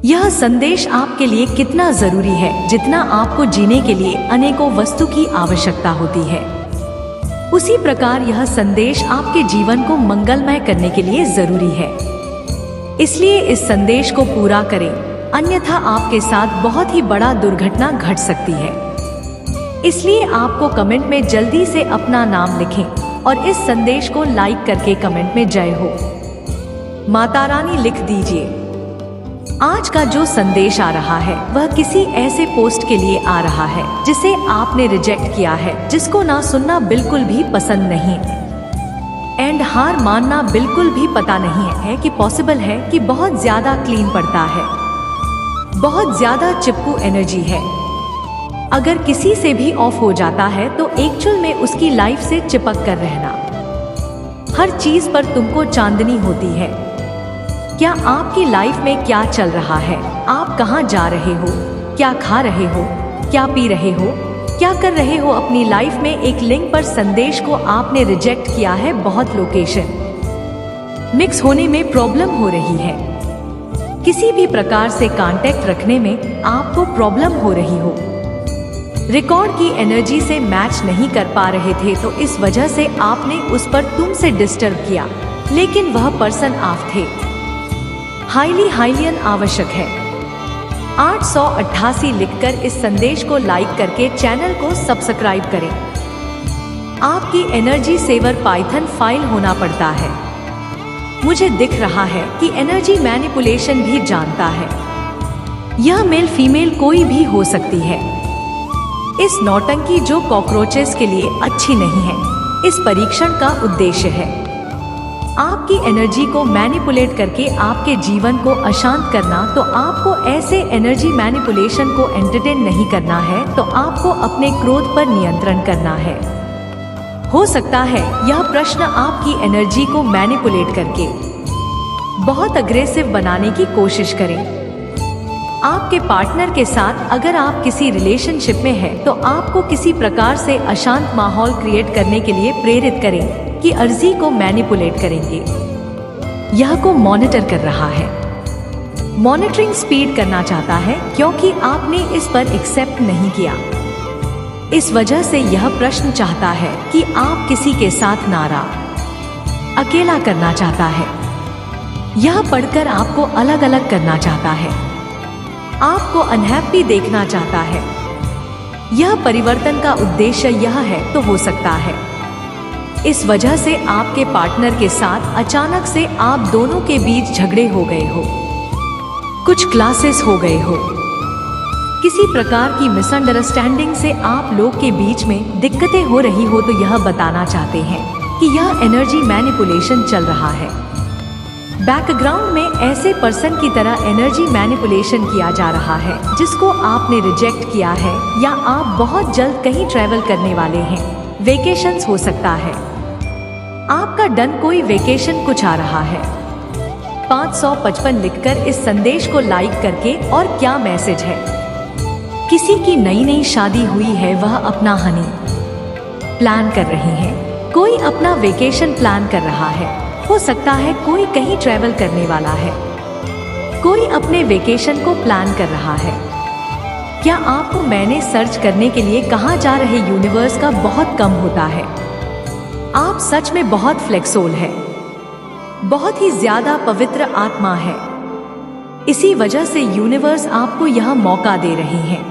यह संदेश आपके लिए कितना जरूरी है, जितना आपको जीने के लिए अनेकों वस्तु की आवश्यकता होती है, उसी प्रकार यह संदेश आपके जीवन को मंगलमय करने के लिए जरूरी है। इसलिए इस संदेश को पूरा करें, अन्यथा आपके साथ बहुत ही बड़ा दुर्घटना घट सकती है। इसलिए आपको कमेंट में जल्दी से अपना नाम लिखें और इस संदेश को लाइक करके कमेंट में जय हो माता रानी लिख दीजिए। आज का जो संदेश आ रहा है वह किसी ऐसे पोस्ट के लिए आ रहा है जिसे आपने रिजेक्ट किया है, जिसको ना सुनना बिल्कुल भी पसंद नहीं एंड हार मानना बिल्कुल भी पता नहीं है कि पॉसिबल है कि बहुत ज्यादा क्लीन पड़ता है, बहुत ज्यादा चिपकू एनर्जी है। अगर किसी से भी ऑफ हो जाता है तो एक्चुअल में उसकी लाइफ से चिपक कर रहना। हर चीज पर तुमको चांदनी होती है। क्या आपकी लाइफ में क्या चल रहा है, आप कहाँ जा रहे हो, क्या खा रहे हो, क्या पी रहे हो, क्या कर रहे हो अपनी लाइफ में। एक लिंक पर संदेश को आपने रिजेक्ट किया है, बहुत लोकेशन मिक्स होने में प्रॉब्लम हो रही है, किसी भी प्रकार से कांटेक्ट रखने में आपको प्रॉब्लम हो रही हो, रिकॉर्ड की एनर्जी से मैच नहीं कर पा रहे थे तो इस वजह से आपने उस पर तुमसे डिस्टर्ब किया, लेकिन वह पर्सन आप थे। हाईली आवश्यक है 888 लिखकर इस संदेश को लाइक करके चैनल को सब्सक्राइब करें। आपकी एनर्जी सेवर पाइथन फाइल होना पड़ता है। मुझे दिख रहा है कि एनर्जी मैनिपुलेशन भी जानता है। यह मेल फीमेल कोई भी हो सकती है। इस नौटंकी जो कॉकरोचेस के लिए अच्छी नहीं है। इस परीक्षण का उद्देश्य है आपकी एनर्जी को मैनिपुलेट करके आपके जीवन को अशांत करना। तो आपको ऐसे एनर्जी मैनिपुलेशन को एंटरटेन नहीं करना है, तो आपको अपने क्रोध पर नियंत्रण करना है। हो सकता है यह प्रश्न आपकी एनर्जी को मैनिपुलेट करके बहुत अग्रेसिव बनाने की कोशिश करें। आपके पार्टनर के साथ अगर आप किसी रिलेशनशिप में हैं, तो आपको किसी प्रकार से अशांत माहौल क्रिएट करने के लिए प्रेरित करें कि अर्जी को मैनिपुलेट करेंगे। यह को मॉनिटर कर रहा है, मॉनिटरिंग स्पीड करना चाहता है, क्योंकि आपने इस पर एक्सेप्ट नहीं किया। इस वजह से यह प्रश्न चाहता है कि आप किसी के साथ नारा अकेला करना चाहता है। यह पढ़कर आपको अलग अलग करना चाहता है, आपको अनहैप्पी देखना चाहता है। यह परिवर्तन का उद्देश्य यह है तो हो सकता है इस वजह से आपके पार्टनर के साथ अचानक से आप दोनों के बीच झगड़े हो गए हो, कुछ क्लासेस हो गए हो, किसी प्रकार की मिसअंडरस्टैंडिंग से आप लोग के बीच में दिक्कतें हो रही हो, तो यह बताना चाहते हैं कि यह एनर्जी मैनिपुलेशन चल रहा है। बैकग्राउंड में ऐसे पर्सन की तरह एनर्जी मैनिपुलेशन किया जा रहा है जिसको आपने रिजेक्ट किया है, या आप बहुत जल्द कहीं ट्रैवल करने वाले हैं। वेकेशंस हो सकता है, आपका डन कोई वेकेशन कुछ आ रहा है। 555 लिखकर इस संदेश को लाइक करके। और क्या मैसेज है, किसी की नई शादी हुई है, वह अपना हनी प्लान कर रहे हैं, कोई अपना वेकेशन प्लान कर रहा है। हो सकता है कोई कहीं ट्रैवल करने वाला है, कोई अपने वेकेशन को प्लान कर रहा है। क्या आपको मैंने सर्च करने के लिए कहाँ जा रहे यूनिवर्स का बहुत कम होता है। आप सच में बहुत फ्लेक्सिबल है, बहुत ही ज्यादा पवित्र आत्मा है। इसी वजह से यूनिवर्स आपको यह मौका दे रहे हैं।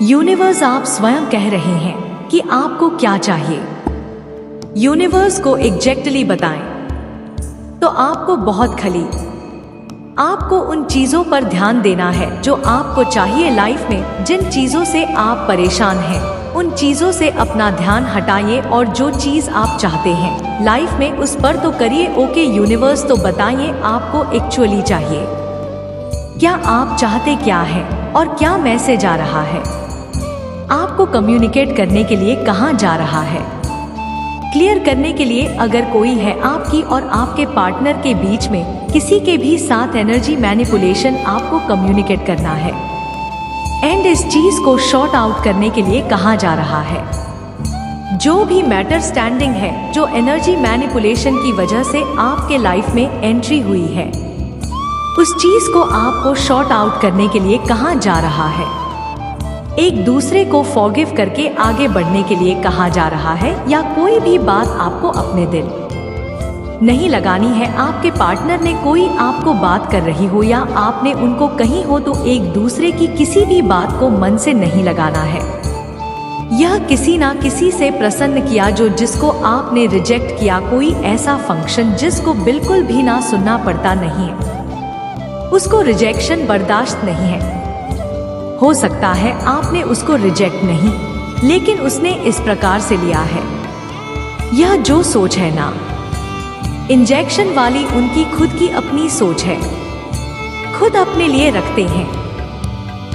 यूनिवर्स आप स्वयं कह रहे हैं कि आपको क्या चाहिए। यूनिवर्स को एग्जैक्टली बताएं तो आपको बहुत खली आपको उन चीजों पर ध्यान देना है जो आपको चाहिए लाइफ में। जिन चीजों से आप परेशान हैं उन चीजों से अपना ध्यान हटाइए और जो चीज आप चाहते हैं लाइफ में उस पर तो करिए। ओके यूनिवर्स, तो बताइए आपको एक्चुअली चाहिए क्या, आप चाहते क्या है और क्या मैसेज आ रहा है, आपको कम्युनिकेट करने के लिए कहाँ जा रहा है। क्लियर करने के लिए अगर कोई है आपकी और आपके पार्टनर के बीच में किसी के भी साथ एनर्जी मैनिपुलेशन आपको कम्युनिकेट करना है एंड इस चीज को शॉर्ट आउट करने के लिए कहा जा रहा है। जो भी मैटर स्टैंडिंग है जो एनर्जी मैनिपुलेशन की वजह से आपके लाइफ में एंट्री हुई है, उस चीज को आपको शॉर्ट आउट करने के लिए कहा जा रहा है। एक दूसरे को फॉरगिव करके आगे बढ़ने के लिए कहा जा रहा है, या कोई भी बात आपको अपने दिल नहीं लगानी है। आपके पार्टनर ने कोई आपको बात कर रही हो या आपने उनको कही हो, तो एक दूसरे की किसी भी बात को मन से नहीं लगाना है। यह किसी ना किसी से प्रसन्न किया जो जिसको आपने रिजेक्ट किया, कोई ऐसा फंक्शन जिसको बिल्कुल भी ना सुनना पड़ता नहीं है, उसको रिजेक्शन बर्दाश्त नहीं है। हो सकता है आपने उसको रिजेक्ट नहीं, लेकिन उसने इस प्रकार से लिया है। यह जो सोच है ना, इंजेक्शन वाली, उनकी खुद की अपनी सोच है, खुद अपने लिए रखते हैं।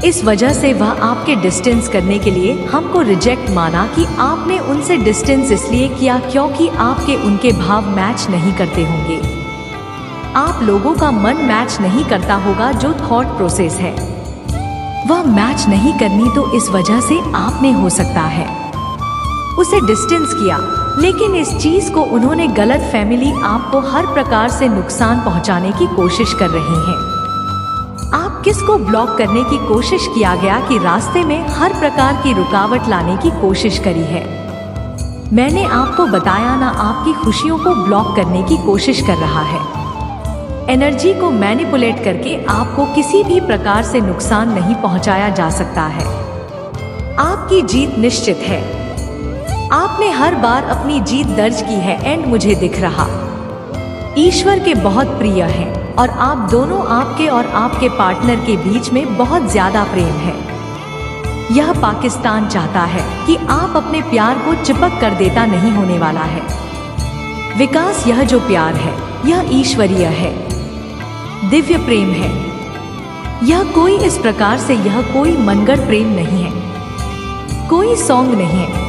इस वजह से वह आपके डिस्टेंस करने के लिए हमको रिजेक्ट माना कि आपने उनसे डिस्टेंस इसलिए किया क्योंकि आपके उनके भाव मैच नहीं करते होंगे। आप लोगों का मन मैच नहीं करता होगा, जो थॉट प्रोसेस है वह मैच नहीं करनी, तो इस वजह से आपने हो सकता है उसे डिस्टेंस किया। लेकिन इस चीज को उन्होंने गलत फैमिली आपको हर प्रकार से नुकसान पहुंचाने की कोशिश कर रही है। आप किसको ब्लॉक करने की कोशिश किया गया कि रास्ते में हर प्रकार की रुकावट लाने की कोशिश करी है। मैंने आपको बताया ना, आपकी खुशियों को ब्लॉक करने की कोशिश कर रहा है। एनर्जी को मैनिपुलेट करके आपको किसी भी प्रकार से नुकसान नहीं पहुंचाया जा सकता है। आपकी जीत निश्चित है। आपने हर बार अपनी जीत दर्ज की है एंड मुझे दिख रहा ईश्वर के बहुत प्रिय हैं, और आप दोनों, आपके और आपके पार्टनर के बीच में बहुत ज्यादा प्रेम है। यह पाकिस्तान चाहता है कि आप अपने प्यार को चिपक कर देता नहीं होने वाला है। विकास, यह जो प्यार है यह ईश्वरीय है, दिव्य प्रेम है। यह कोई इस प्रकार से, यह कोई मनगढ़ प्रेम नहीं है, कोई सॉन्ग नहीं है,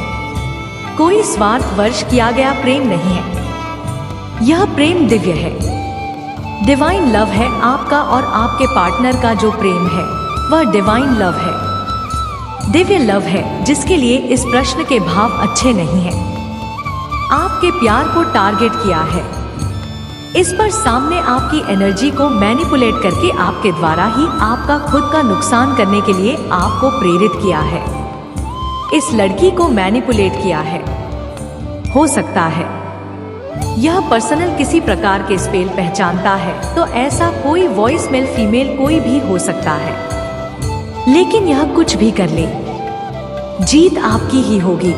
कोई स्वार्थवश किया गया प्रेम नहीं है। यह प्रेम दिव्य है, डिवाइन लव है। आपका और आपके पार्टनर का जो प्रेम है वह डिवाइन लव है, दिव्य लव है, जिसके लिए इस प्रश्न के भाव अच्छे नहीं हैं। आपके प्यार को टारगेट किया है, इस पर सामने आपकी एनर्जी को मैनिपुलेट करके आपके द्वारा ही आपका खुद का नुकसान करने के लिए आपको प्रेरित किया है। इस लड़की को मैनिपुलेट किया है। हो सकता है यह पर्सनल किसी प्रकार के स्पेल पहचानता है, तो ऐसा कोई वॉइस मेल फीमेल कोई भी हो सकता है। लेकिन यह कुछ भी कर ले, जीत आपकी ही होगी।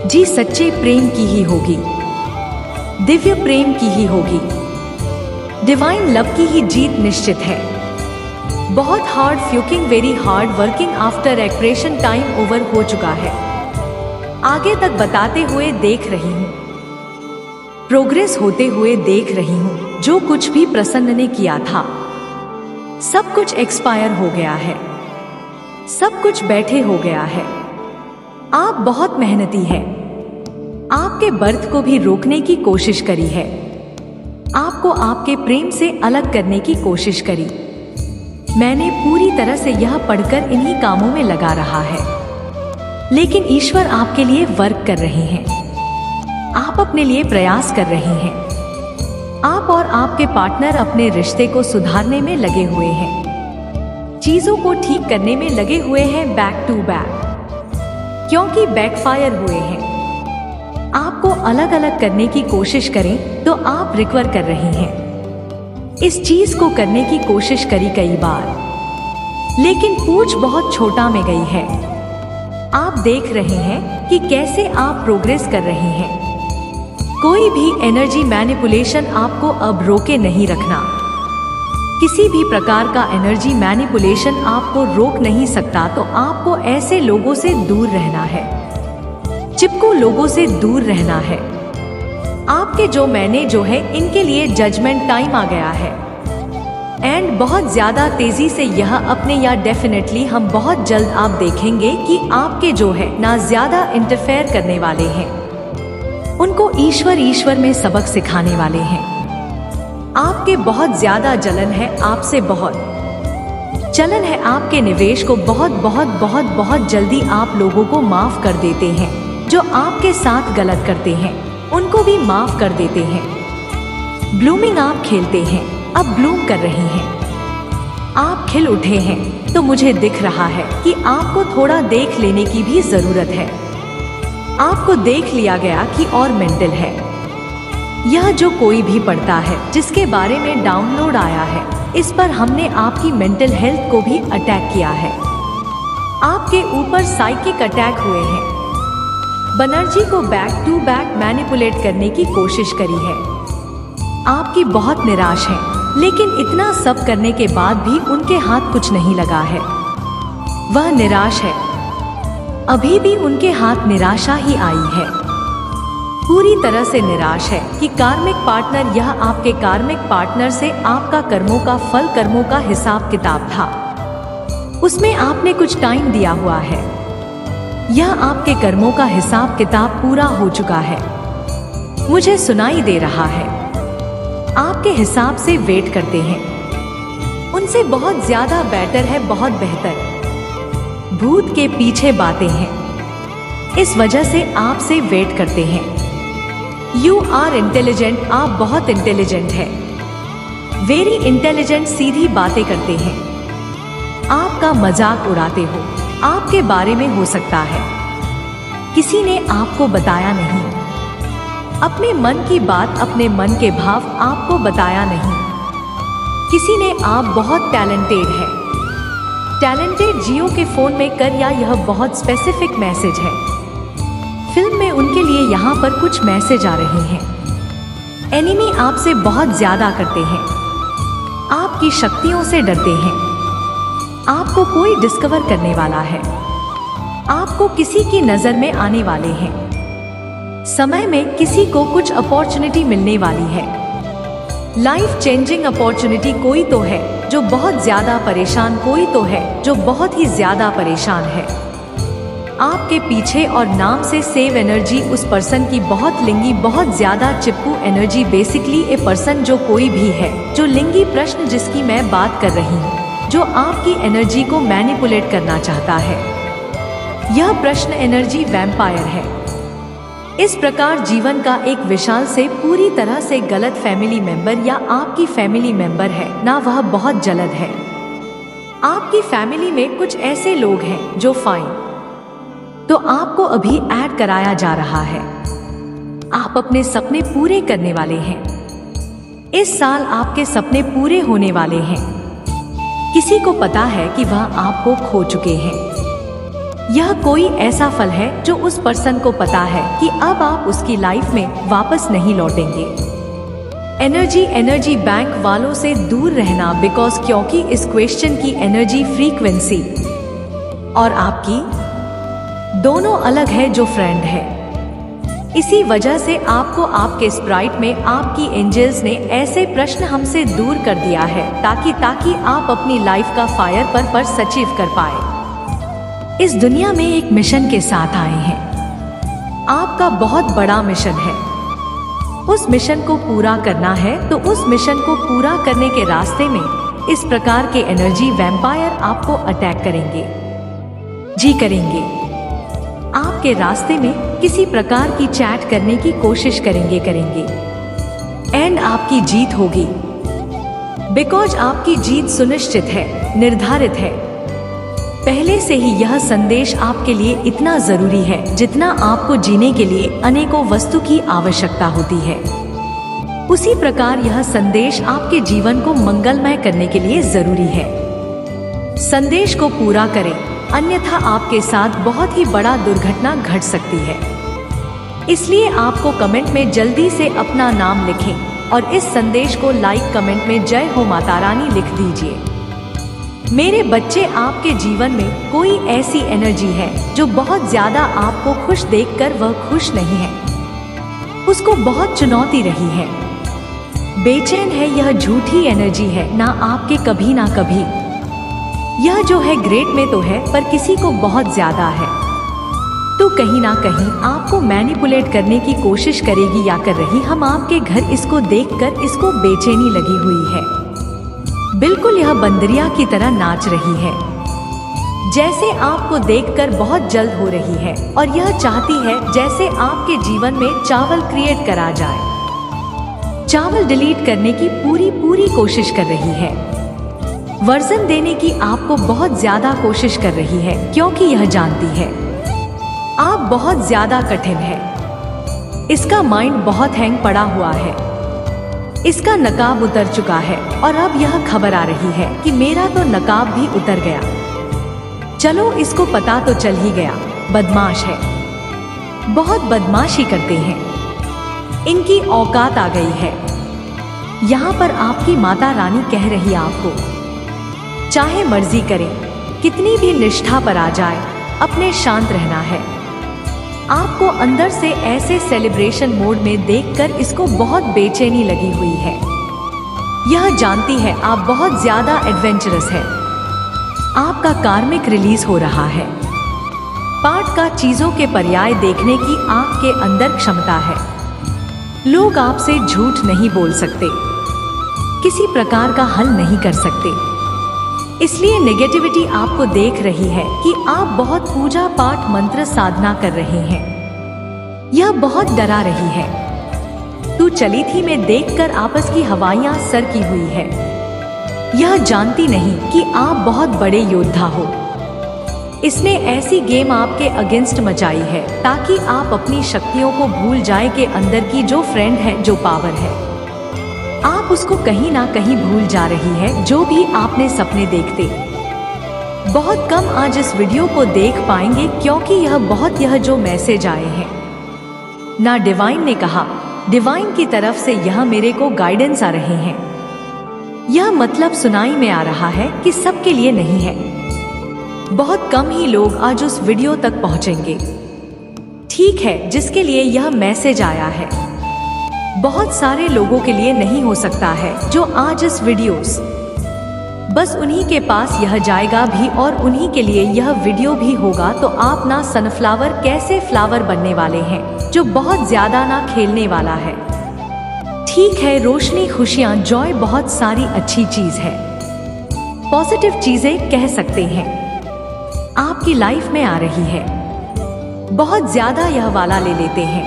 जी सच्चे प्रेम की ही होगी, दिव्य प्रेम की ही होगी, डिवाइन लव की ही जीत निश्चित है। बहुत hard fucking, very hard working after expression time over हो चुका है। आगे तक बताते हुए देख रही हूँ, प्रोग्रेस होते हुए देख रही हूँ। जो कुछ भी प्रसन्न ने किया था सब कुछ एक्सपायर हो गया है, सब कुछ बैठे हो गया है। आप बहुत मेहनती है, आपके बर्थ को भी रोकने की कोशिश करी है, आपको आपके प्रेम से अलग करने की कोशिश करी। मैंने पूरी तरह से यह पढ़कर इन्हीं कामों में लगा रहा है, लेकिन ईश्वर आपके लिए वर्क कर रहे हैं। आप अपने लिए प्रयास कर रहे हैं। आप और आपके पार्टनर अपने रिश्ते को सुधारने में लगे हुए हैं, चीजों को ठीक करने में लगे हुए हैं, बैक टू बैक, क्योंकि बैकफायर हुए हैं। आपको अलग अलग करने की कोशिश करें तो आप रिकवर कर रहे हैं। इस चीज को करने की कोशिश करी कई बार, लेकिन पूंछ बहुत छोटा में गई है। आप देख रहे हैं कि कैसे आप प्रोग्रेस कर रहे हैं। कोई भी एनर्जी मैनिपुलेशन आपको अब रोके नहीं रखना। किसी भी प्रकार का एनर्जी मैनिपुलेशन आपको रोक नहीं सकता, तो आपको ऐसे लोगों से दूर रहना है, चिपको लोगों से दूर रहना है। आपके जो मैंने जो है इनके लिए जजमेंट टाइम आ गया है, एंड बहुत ज्यादा तेजी से यह अपने, या डेफिनेटली हम बहुत जल्द आप देखेंगे कि आपके जो है ना ज्यादा इंटरफेयर करने वाले हैं। उनको ईश्वर में सबक सिखाने वाले हैं। आपके बहुत ज्यादा जलन है, आपसे बहुत चलन है। आपके निवेश को बहुत जल्दी आप लोगों को माफ कर देते हैं। जो आपके साथ गलत करते हैं उनको भी माफ कर देते हैं। ब्लूमिंग आप खेलते हैं, अब ब्लूम कर रही हैं। आप खिल उठे हैं तो मुझे दिख रहा है कि आपको थोड़ा देख लेने की भी जरूरत है। आपको देख लिया गया कि और मेंटल है। यह जो कोई भी पढ़ता है जिसके बारे में डाउनलोड आया है, इस पर हमने आपकी मेंटल हेल्थ को भी अटैक किया है। आपके ऊपर साइकिक अटैक हुए हैं। बनर्जी को बैक टू बैक मैनिपुलेट करने की कोशिश करी है। आपकी बहुत निराश है, लेकिन इतना सब करने के बाद भी उनके हाथ कुछ नहीं लगा है। वह निराश है, अभी भी उनके हाथ निराशा ही आई है। पूरी तरह से निराश है कि कार्मिक पार्टनर, यह आपके कार्मिक पार्टनर से आपका कर्मों का फल, कर्मों का हिसाब किताब था। उसमें आपने कुछ टाइम दिया हुआ है। यह आपके कर्मों का हिसाब किताब पूरा हो चुका है। मुझे सुनाई दे रहा है। आपके हिसाब से वेट करते हैं। उनसे बहुत ज्यादा बेटर है, बहुत बेहतर। भूत के पीछे बातें हैं, इस वजह से आपसे वेट करते हैं। यू आर इंटेलिजेंट, आप बहुत इंटेलिजेंट है, वेरी इंटेलिजेंट। सीधी बातें करते हैं, आपका मजाक उड़ाते हो। आपके बारे में हो सकता है किसी ने आपको बताया नहीं, अपने मन की बात, अपने मन के भाव आपको बताया नहीं। किसी ने, आप बहुत टैलेंटेड है। टैलेंटेड जियो के फोन में कर, या यह बहुत स्पेसिफिक मैसेज है। फिल्म में उनके लिए यहाँ पर कुछ मैसेज आ रहे हैं। एनिमी आपसे बहुत ज्यादा करते हैं, आपकी शक्तियों से डरते हैं। आपको कोई डिस्कवर करने वाला है, आपको किसी की नजर में आने वाले हैं। समय में किसी को कुछ अपॉर्चुनिटी मिलने वाली है, लाइफ चेंजिंग अपॉर्चुनिटी। कोई तो है जो बहुत ज्यादा परेशान, कोई तो है जो बहुत ही ज्यादा परेशान है। आपके पीछे और नाम से सेव एनर्जी उस पर्सन की बहुत लिंगी, बहुत ज्यादा चिपकू एनर्जी। बेसिकली ए पर्सन, जो कोई भी है, जो लिंगी प्रश्न जिसकी मैं बात कर रही हूँ, जो आपकी एनर्जी को मैनिपुलेट करना चाहता है। यह प्रश्न एनर्जी वैम्पायर है। इस प्रकार जीवन का एक विशाल से पूरी तरह से गलत फैमिली मेंबर या आपकी फैमिली मेंबर है ना, वह बहुत जलद है। आपकी फैमिली में कुछ ऐसे लोग हैं जो फाइन, तो आपको अभी ऐड कराया जा रहा है। आप अपने सपने पूरे करने वाले हैं। इस साल आपके सपने पूरे होने वाले हैं। किसी को पता है कि वह आपको खो चुके हैं। यह कोई ऐसा फल है जो उस पर्सन को पता है कि अब आप उसकी लाइफ में वापस नहीं लौटेंगे। एनर्जी बैंक वालों से दूर रहना, बिकॉज क्योंकि इस क्वेश्चन की एनर्जी फ्रीक्वेंसी और आपकी दोनों अलग है, जो फ्रेंड है। इसी वजह से आपको आपके स्प्राइट में आपकी एंजल्स ने ऐसे प्रश्न हमसे दूर कर दिया है ताकि आप अपनी लाइफ का फायर पर सचीव कर पाए। इस दुनिया में एक मिशन के साथ आए हैं। आपका बहुत बड़ा मिशन है। उस मिशन को पूरा करना है, तो उस मिशन को पूरा करने के रास्ते में इस प्रकार के एनर्जी वैम्पायर आपको अटैक करेंगे, जी करेंगे। आपके रास्ते में किसी प्रकार की चैट करने की कोशिश करेंगे एंड आपकी जीत होगी, बिकॉज आपकी जीत सुनिश्चित है, निर्धारित है। पहले से ही यह संदेश आपके लिए इतना जरूरी है जितना आपको जीने के लिए अनेकों वस्तु की आवश्यकता होती है। उसी प्रकार यह संदेश आपके जीवन को मंगलमय करने के लिए जरूरी है। संदेश को पूरा करें, अन्यथा आपके साथ बहुत ही बड़ा दुर्घटना घट सकती है। इसलिए आपको कमेंट में जल्दी से अपना नाम लिखें और इस संदेश को लाइक कमेंट में जय हो माता रानी लिख दीजिए। मेरे बच्चे, आपके जीवन में कोई ऐसी एनर्जी है जो बहुत ज्यादा आपको खुश देखकर वह खुश नहीं है, उसको बहुत चुनौती रही है, बेचैन है। यह झूठी एनर्जी है, ना आपके कभी ना कभी। यह जो है ग्रेट में तो है, पर किसी को बहुत ज्यादा है, तो कहीं ना कहीं आपको मैनिपुलेट करने की कोशिश करेगी या कर रही। हम आपके घर इसको देखकर इसको बेचैनी लगी हुई है। बिल्कुल यह बंदरिया की तरह नाच रही है, जैसे आपको देखकर बहुत जल्द हो रही है, और यह चाहती है जैसे आपके जीवन में चावल क्रिएट करा जाए। चावल डिलीट करने की पूरी कोशिश कर रही है। वर्जन देने की आपको बहुत ज्यादा कोशिश कर रही है, क्योंकि यह जानती है आप बहुत ज्यादा कठिन है। इसका माइंड बहुत हैंग पड़ा हुआ है। इसका नकाब उतर चुका है और अब यह खबर आ रही है कि मेरा तो नकाब भी उतर गया। चलो, इसको पता तो चल ही गया। बदमाश है, बहुत बदमाशी करते हैं, इनकी औकात आ गई है। यहाँ पर आपकी माता रानी कह रही है आपको, चाहे मर्जी करें, कितनी भी निष्ठा पर आ जाए, अपने शांत रहना है। आपको अंदर से ऐसे सेलिब्रेशन मोड में देखकर इसको बहुत बेचैनी लगी हुई है। यह जानती है आप बहुत ज्यादा एडवेंचरस है। आपका कार्मिक रिलीज हो रहा है। पाठ का चीजों के पर्याय देखने की आपके अंदर क्षमता है। लोग आपसे झूठ नहीं बोल सकते, किसी प्रकार का हल नहीं कर सकते। इसलिए नेगेटिविटी आपको देख रही है कि आप बहुत पूजा पाठ मंत्र साधना कर रहे हैं। यह बहुत डरा रही है। तू चली थी में देखकर आपस की हवाइयां सरकी हुई है। यह जानती नहीं कि आप बहुत बड़े योद्धा हो। इसने ऐसी गेम आपके अगेंस्ट मचाई है ताकि आप अपनी शक्तियों को भूल जाए के अंदर की जो फ्रेंड है, जो पावर है, आप उसको कहीं ना कहीं भूल जा रही है। जो भी आपने सपने देखते, बहुत कम आज इस वीडियो को देख पाएंगे, क्योंकि यह जो मैसेज आए हैं ना, डिवाइन ने कहा, डिवाइन की तरफ से यह मेरे को गाइडेंस आ रहे हैं। यह मतलब सुनाई में आ रहा है कि सबके लिए नहीं है। बहुत कम ही लोग आज उस वीडियो तक पहुंचेंगे, ठीक है, जिसके लिए यह मैसेज आया है। बहुत सारे लोगों के लिए नहीं हो सकता है जो आज इस वीडियोस, बस उन्हीं के पास यह जाएगा भी और उन्हीं के लिए यह वीडियो भी होगा। तो आप ना सनफ्लावर कैसे फ्लावर बनने वाले हैं, जो बहुत ज्यादा ना खेलने वाला है, ठीक है। रोशनी, खुशियां, जॉय बहुत सारी अच्छी चीज है, पॉजिटिव चीजें कह सकते हैं, आपकी लाइफ में आ रही है। बहुत ज्यादा यह वाला ले लेते हैं।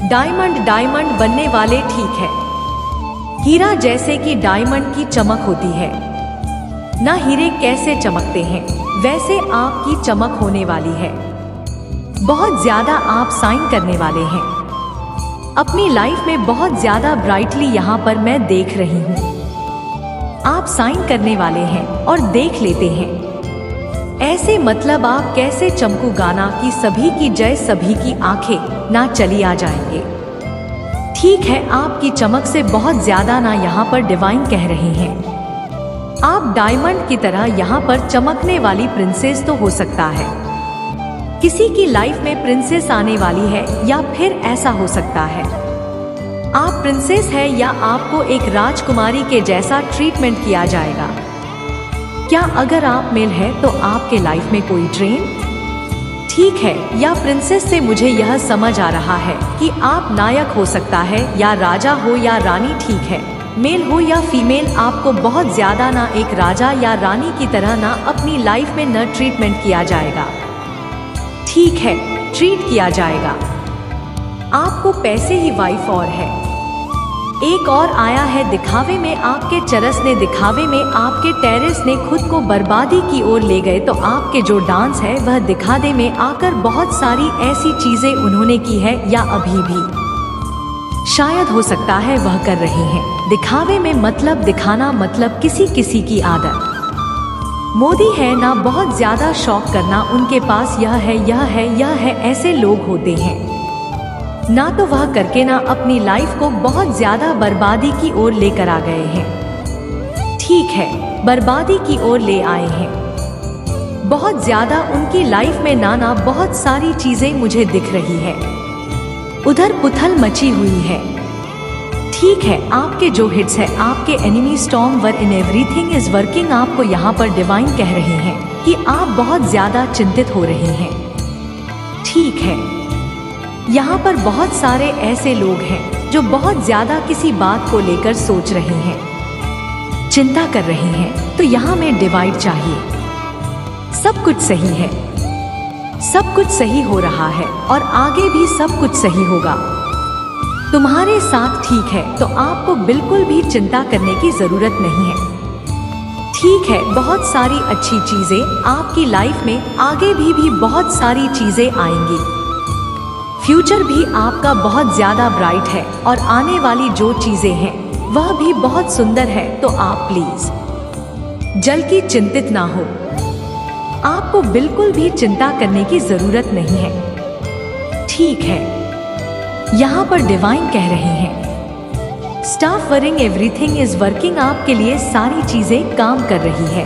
डायमंड बनने वाले, ठीक है। हीरा जैसे कि डायमंड की चमक होती है ना, हीरे कैसे चमकते हैं वैसे आपकी चमक होने वाली है। बहुत ज्यादा आप साइन करने वाले हैं अपनी लाइफ में, बहुत ज्यादा ब्राइटली यहाँ पर मैं देख रही हूँ। आप साइन करने वाले हैं और देख लेते हैं। ऐसे मतलब आप कैसे चमकू गाना कि सभी की जय, सभी की आंखें ना चली आ जाएंगे, ठीक है। आपकी चमक से बहुत ज्यादा ना यहाँ पर डिवाइन कह रहे हैं। आप डायमंड की तरह यहाँ पर चमकने वाली प्रिंसेस तो हो सकता है, किसी की लाइफ में प्रिंसेस आने वाली है, या फिर ऐसा हो सकता है आप प्रिंसेस है या आपको एक राजकुमारी के जैसा ट्रीटमेंट किया जाएगा। क्या अगर आप मेल है तो आपके लाइफ में कोई ड्रीम, ठीक है, या प्रिंसेस से मुझे यह समझ आ रहा है कि आप नायक हो सकता है, या राजा हो या रानी, ठीक है। मेल हो या फीमेल, आपको बहुत ज्यादा ना एक राजा या रानी की तरह ना अपनी लाइफ में न ट्रीटमेंट किया जाएगा, ठीक है, ट्रीट किया जाएगा। आपको पैसे ही वाइफ और है। एक और आया है दिखावे में, आपके चरस ने दिखावे में, आपके टेरेस ने खुद को बर्बादी की ओर ले गए। तो आपके जो डांस है वह दिखावे में आकर बहुत सारी ऐसी चीजें उन्होंने की है, या अभी भी शायद हो सकता है वह कर रहे हैं। दिखावे में मतलब दिखाना, मतलब किसी किसी की आदत मोदी है ना, बहुत ज्यादा शौक करना, उनके पास यह है, यह है, यह है, ऐसे लोग होते हैं ना। तो वह करके ना अपनी लाइफ को बहुत ज्यादा बर्बादी की ओर लेकर आ गए हैं, ठीक है, बर्बादी की ओर ले आए हैं। बहुत ज्यादा उनकी लाइफ में नाना बहुत सारी चीजें मुझे दिख रही है, उधर पुथल मची हुई है, ठीक है। आपके जो हिट्स है, आपके enemy storm were in everything is working, आपको यहाँ पर डिवाइन कह रहे हैं कि आप बहुत ज्यादा चिंतित हो रहे हैं, ठीक है। यहाँ पर बहुत सारे ऐसे लोग हैं जो बहुत ज्यादा किसी बात को लेकर सोच रहे हैं, चिंता कर रहे हैं। तो यहाँ में डिवाइड चाहिए। सब कुछ सही है, सब कुछ सही हो रहा है और आगे भी सब कुछ सही होगा। तुम्हारे साथ ठीक है, तो आपको बिल्कुल भी चिंता करने की जरूरत नहीं है। ठीक है, बहुत सारी अच्छी चीजें आपकी लाइफ में आगे भी बहुत सारी चीजें आएंगी। फ्यूचर भी आपका बहुत ज्यादा ब्राइट है और आने वाली जो चीजें हैं वह भी बहुत सुंदर है। तो आप प्लीज जल की चिंतित ना हो, आपको बिल्कुल भी चिंता करने की जरूरत नहीं है। ठीक है, यहाँ पर डिवाइन कह रहे हैं stop worrying, everything is working. आपके लिए सारी चीजें काम कर रही है।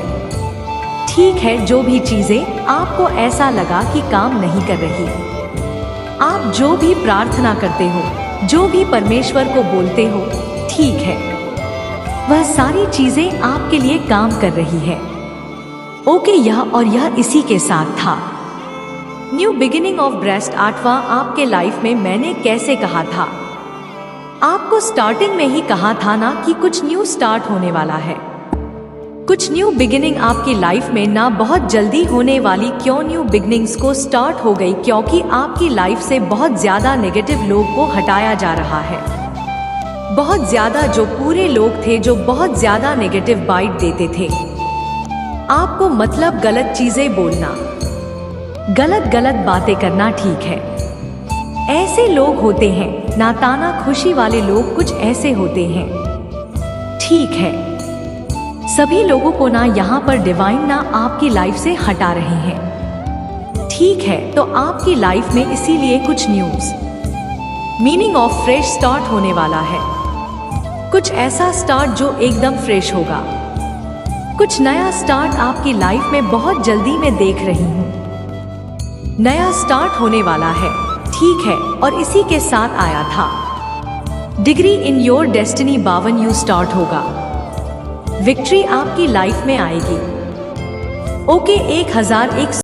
ठीक है, जो भी चीजें आपको ऐसा लगा कि काम नहीं कर रही, आप जो भी प्रार्थना करते हो, जो भी परमेश्वर को बोलते हो, ठीक है, वह सारी चीजें आपके लिए काम कर रही है। ओके, यह और यह इसी के साथ था न्यू बिगिनिंग ऑफ ब्रेस्ट। 8वां आपके लाइफ में मैंने कैसे कहा था, आपको स्टार्टिंग में ही कहा था ना कि कुछ न्यू स्टार्ट होने वाला है। कुछ न्यू बिगिनिंग आपकी लाइफ में ना बहुत जल्दी होने वाली। क्यों न्यू बिगिनिंग्स को स्टार्ट हो गई? क्योंकि आपकी लाइफ से बहुत ज्यादा नेगेटिव लोग को हटाया जा रहा है। बहुत ज्यादा जो पूरे लोग थे जो बहुत ज्यादा नेगेटिव बाइट देते थे आपको, मतलब गलत चीजें बोलना, गलत बातें करना। ठीक है, ऐसे लोग होते हैं, नाताना खुशी वाले लोग कुछ ऐसे होते हैं। ठीक है, सभी लोगों को ना यहाँ पर डिवाइन ना आपकी लाइफ से हटा रहे हैं। ठीक है, तो आपकी लाइफ में इसीलिए कुछ news meaning of fresh start होने वाला है। कुछ ऐसा स्टार्ट जो एकदम फ्रेश होगा। कुछ नया स्टार्ट आपकी लाइफ में बहुत जल्दी मैं देख रही हूँ। नया स्टार्ट होने वाला है। ठीक है, और इसी के साथ आया था degree in your destiny. 52 you start होगा। विक्ट्री आपकी लाइफ में आएगी। ओके, 1001